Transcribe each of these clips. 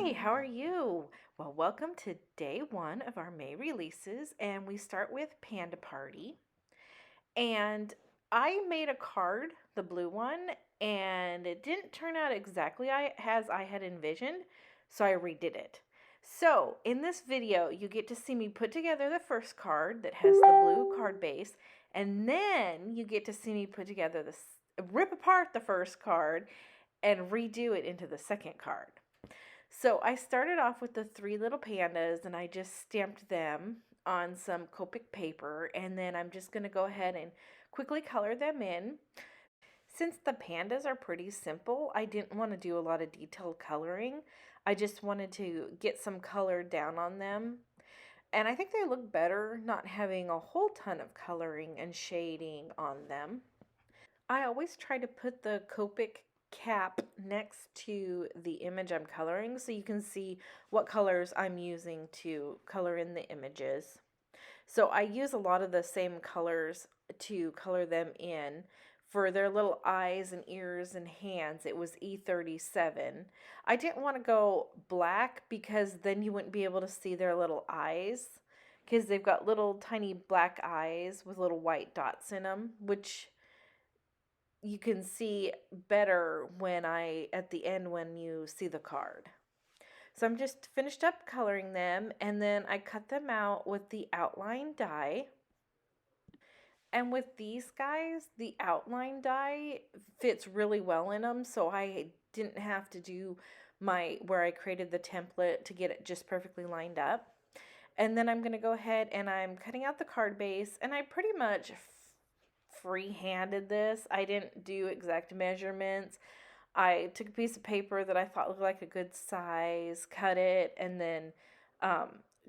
Hey, how are you? Well, welcome to day one of our May releases, and we start with Panda Party. And I made a card, the blue one, and it didn't turn out exactly as I had envisioned, so I redid it. So, in this video, you get to see me put together the first card that has the blue card base, and then you get to see me put together rip apart the first card and redo it into the second card. So I started off with the three little pandas and I just stamped them on some Copic paper, and then I'm just going to go ahead and quickly color them in. Since the pandas are pretty simple, I didn't want to do a lot of detailed coloring. I just wanted to get some color down on them. And I think they look better not having a whole ton of coloring and shading on them. I always try to put the Copic cap next to the image I'm coloring so you can see what colors I'm using to color in the images. So I use a lot of the same colors to color them in. For their little eyes and ears and hands, it was E37. I didn't want to go black because then you wouldn't be able to see their little eyes, because they've got little tiny black eyes with little white dots in them, which you can see better at the end when you see the card. So I'm just finished up coloring them, and then I cut them out with the outline die. And with these guys, the outline die fits really well in them, so I didn't have to do where I created the template to get it just perfectly lined up. And then I'm going to go ahead and I'm cutting out the card base, and I pretty much free-handed this. I didn't do exact measurements. I took a piece of paper that I thought looked like a good size, cut it, and then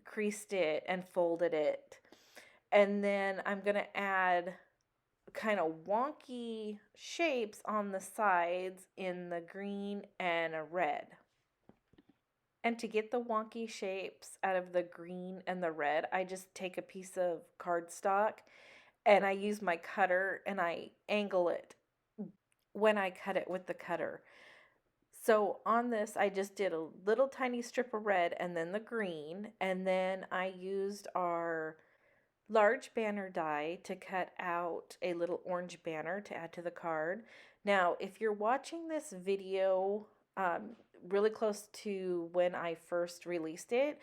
creased it and folded it. And then I'm going to add kind of wonky shapes on the sides in the green and a red. And to get the wonky shapes out of the green and the red, I just take a piece of cardstock and I use my cutter and I angle it when I cut it with the cutter. So on this, I just did a little tiny strip of red and then the green, and then I used our large banner die to cut out a little orange banner to add to the card. Now, if you're watching this video really close to when I first released it,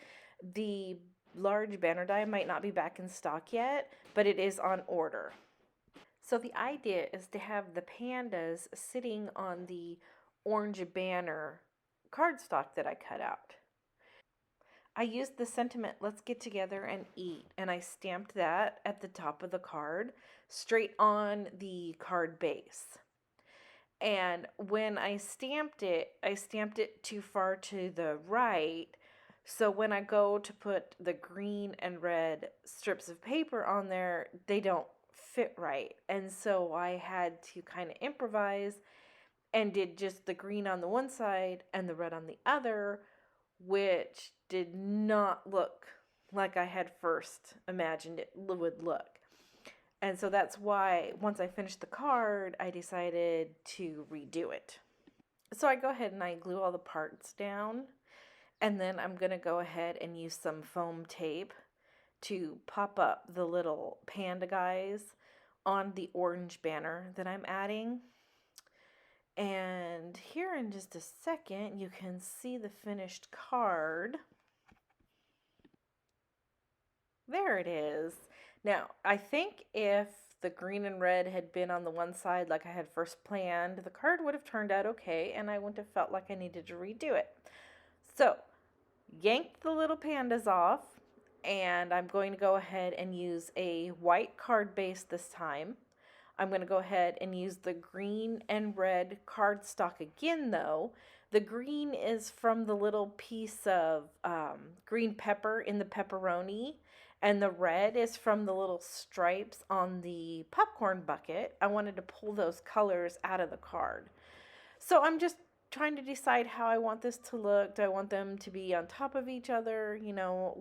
the large banner die might not be back in stock yet, but it is on order. So the idea is to have the pandas sitting on the orange banner cardstock that I cut out. I used the sentiment, "Let's get together and eat," and I stamped that at the top of the card, straight on the card base. And when I stamped it too far to the right, so when I go to put the green and red strips of paper on there, they don't fit right. And so I had to kind of improvise and did just the green on the one side and the red on the other, which did not look like I had first imagined it would look. And so that's why once I finished the card, I decided to redo it. So I go ahead and I glue all the parts down, and then I'm going to go ahead and use some foam tape to pop up the little panda guys on the orange banner that I'm adding. And here in just a second, you can see the finished card. There it is. Now, I think if the green and red had been on the one side like I had first planned, the card would have turned out okay, and I wouldn't have felt like I needed to redo it. So, yanked the little pandas off, and I'm going to go ahead and use a white card base this time. I'm going to go ahead and use the green and red cardstock again, though. The green is from the little piece of green pepper in the pepperoni, and the red is from the little stripes on the popcorn bucket. I wanted to pull those colors out of the card. So I'm just trying to decide how I want this to look. Do I want them to be on top of each other,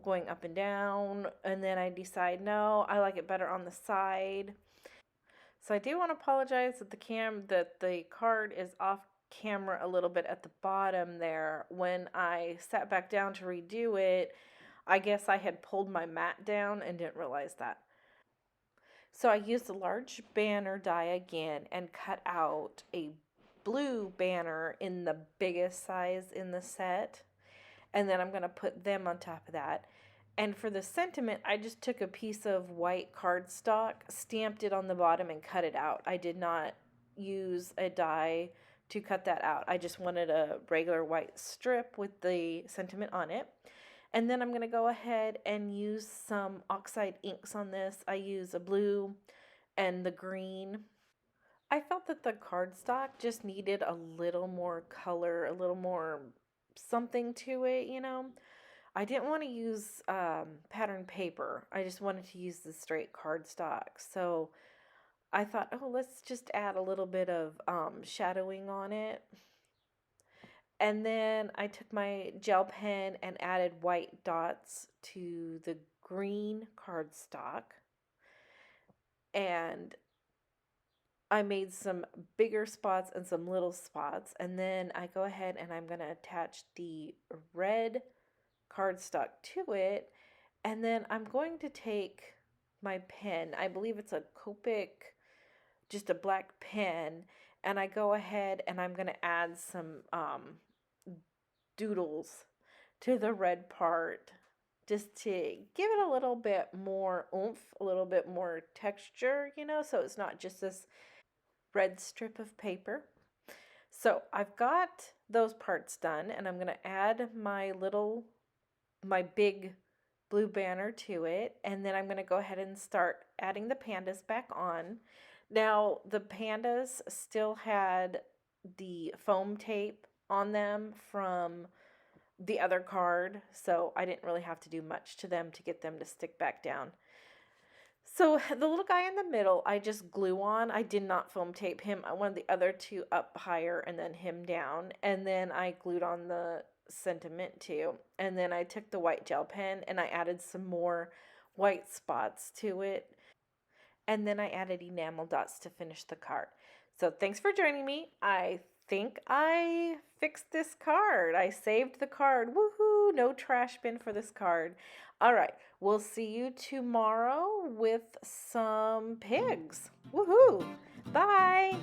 going up and down? And then I decide, no, I like it better on the side. So I do want to apologize that the card is off camera a little bit at the bottom there. When I sat back down to redo it, I guess I had pulled my mat down and didn't realize that. So I used a large banner die again and cut out a blue banner in the biggest size in the set. And then I'm going to put them on top of that. And for the sentiment, I just took a piece of white cardstock, stamped it on the bottom, and cut it out. I did not use a die to cut that out. I just wanted a regular white strip with the sentiment on it. And then I'm going to go ahead and use some oxide inks on this. I use a blue and the green. I felt that the cardstock just needed a little more color, a little more something to it, you know. I didn't want to use pattern paper. I just wanted to use the straight cardstock. So I thought, oh, let's just add a little bit of shadowing on it. And then I took my gel pen and added white dots to the green cardstock. And I made some bigger spots and some little spots. And then I go ahead and I'm going to attach the red cardstock to it. And then I'm going to take my pen. I believe it's a Copic, just a black pen. And I go ahead and I'm going to add some doodles to the red part just to give it a little bit more oomph, a little bit more texture, you know, so it's not just this red strip of paper. So I've got those parts done, and I'm going to add my big blue banner to it, and then I'm going to go ahead and start adding the pandas back on. Now, the pandas still had the foam tape on them from the other card, so I didn't really have to do much to them to get them to stick back down. So the little guy in the middle, I just glue on. I did not foam tape him. I wanted the other two up higher and then him down. And then I glued on the sentiment too. And then I took the white gel pen and I added some more white spots to it. And then I added enamel dots to finish the card. So thanks for joining me. I think I fixed this card. I saved the card. Woohoo! No trash bin for this card. All right. We'll see you tomorrow with some pigs. Woohoo! Bye!